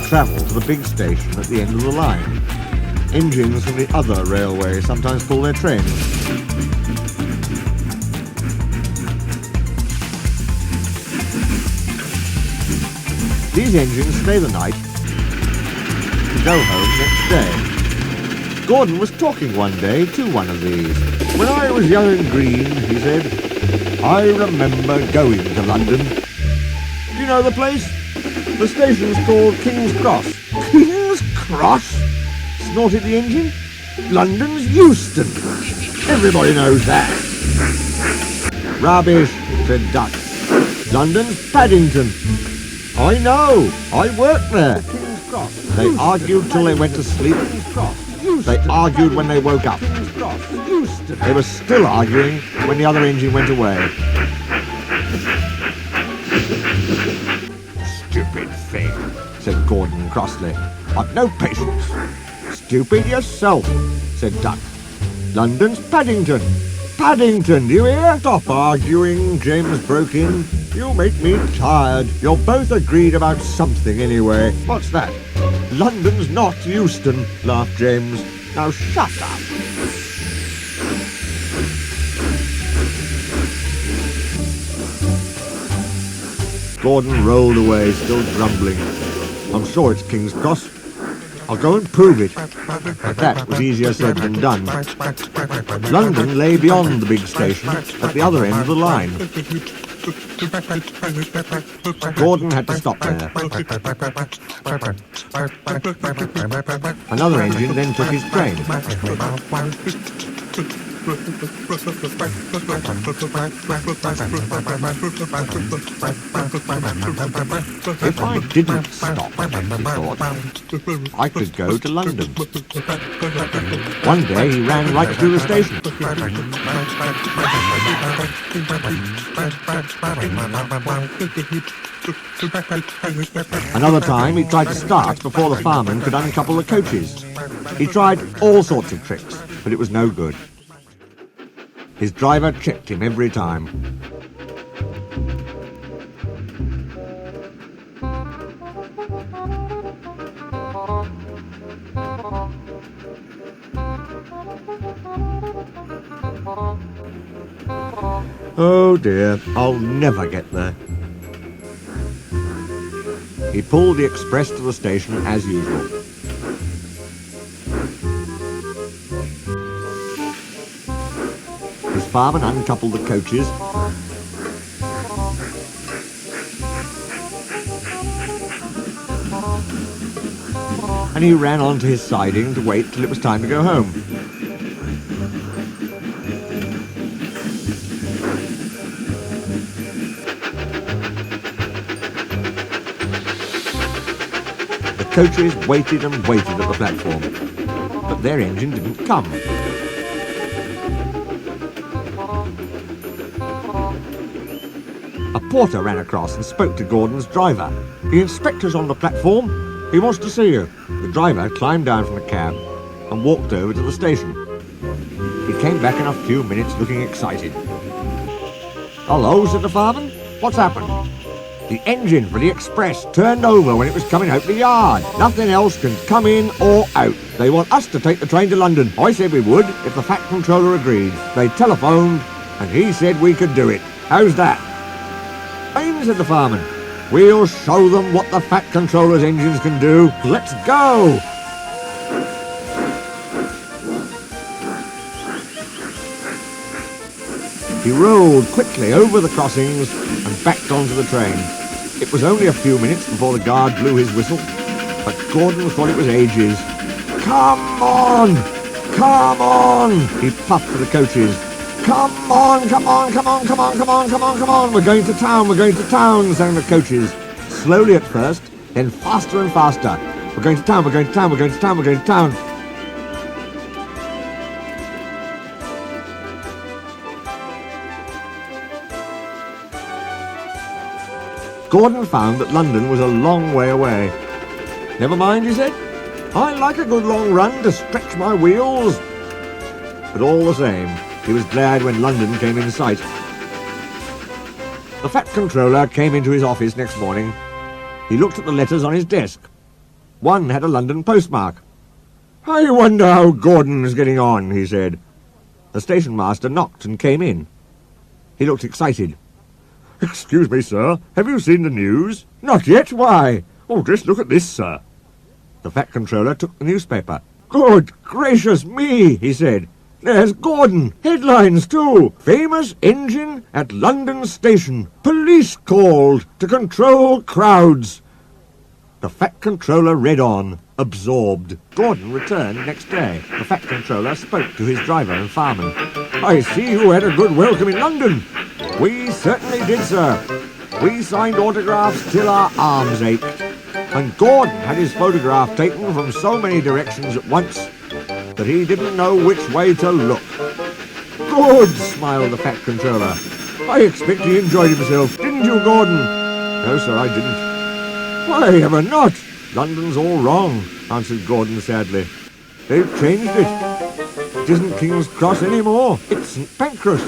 travel to the big station at the end of the line. Engines from the other railway sometimes pull their trains. These engines stay the night and go home next day. Gordon was talking one day to one of these. "When I was young and green," he said, "I remember going to London." "Do you know the place?" "The station's called King's Cross." "King's Cross?" snorted the engine. "London's Euston. Everybody knows that." "Rubbish," said Duck. "London's Paddington." "I know. I worked there." "King's Cross." They argued till they went to sleep. "King's Cross. They argued when they woke up. King's Cross. Euston." They were still arguing when the other engine went away. "Stupid thing," said Gordon crossly. "I've no patience." "Stupid yourself," said Duck. "London's Paddington." "Paddington, do you hear?" "Stop arguing," James broke in. "You make me tired. You're both agreed about something anyway." "What's that?" "London's not Euston," laughed James. "Now shut up." Gordon rolled away, still grumbling. "I'm sure it's King's Cross. I'll go and prove it." But that was easier said than done. London lay beyond the big station at the other end of the line. Gordon had to stop there. Another engine then took his train. If I didn't stop, he thought, I could go to London. One day he ran right through the station. Another time he tried to start before the fireman could uncouple the coaches. He tried all sorts of tricks, but it was no good. His driver checked him every time. Oh dear, I'll never get there. He pulled the express to the station as usual. His fireman uncoupled the coaches and he ran onto his siding to wait till it was time to go home. The coaches waited and waited at the platform, but their engine didn't come. A porter ran across and spoke to Gordon's driver. "The inspector's on the platform. He wants to see you." The driver climbed down from the cab and walked over to the station. He came back in a few minutes looking excited. "Hello," said the fireman. "What's happened?" "The engine for the express turned over when it was coming out the yard. Nothing else can come in or out. They want us to take the train to London. I said we would if the Fat Controller agreed. They telephoned and he said we could do it. How's that?" "Fine," said the fireman. "We'll show them what the Fat Controller's engines can do. Let's go!" He rolled quickly over the crossings and backed onto the train. It was only a few minutes before the guard blew his whistle, but Gordon thought it was ages. "Come on! Come on!" he puffed for the coaches. "Come on, come on, come on, come on, come on, come on, come on! We're going to town, we're going to town," sang the coaches. Slowly at first, then faster and faster. "We're going to town, we're going to town, we're going to town, we're going to town." Gordon found that London was a long way away. "Never mind," he said. "I like a good long run to stretch my wheels." But all the same, he was glad when London came in sight. The Fat Controller came into his office next morning. He looked at the letters on his desk. One had a London postmark. "I wonder how Gordon's getting on," he said. The station master knocked and came in. He looked excited. "Excuse me, sir, have you seen the news?" "Not yet, why?" "Oh, just look at this, sir." The Fat Controller took the newspaper. "Good gracious me," he said. "There's Gordon. Headlines, too. Famous engine at London station. Police called to control crowds." The Fat Controller read on, absorbed. Gordon returned next day. The Fat Controller spoke to his driver and fireman. "I see you had a good welcome in London." "We certainly did, sir. We signed autographs till our arms ached. And Gordon had his photograph taken from so many directions at once that he didn't know which way to look." "Good," smiled the Fat Controller. "I expect he enjoyed himself. Didn't you, Gordon?" "No, sir, I didn't." "Why ever not? London's all wrong," answered Gordon sadly. "They've changed it. It isn't King's Cross any more. It's St. Pancras.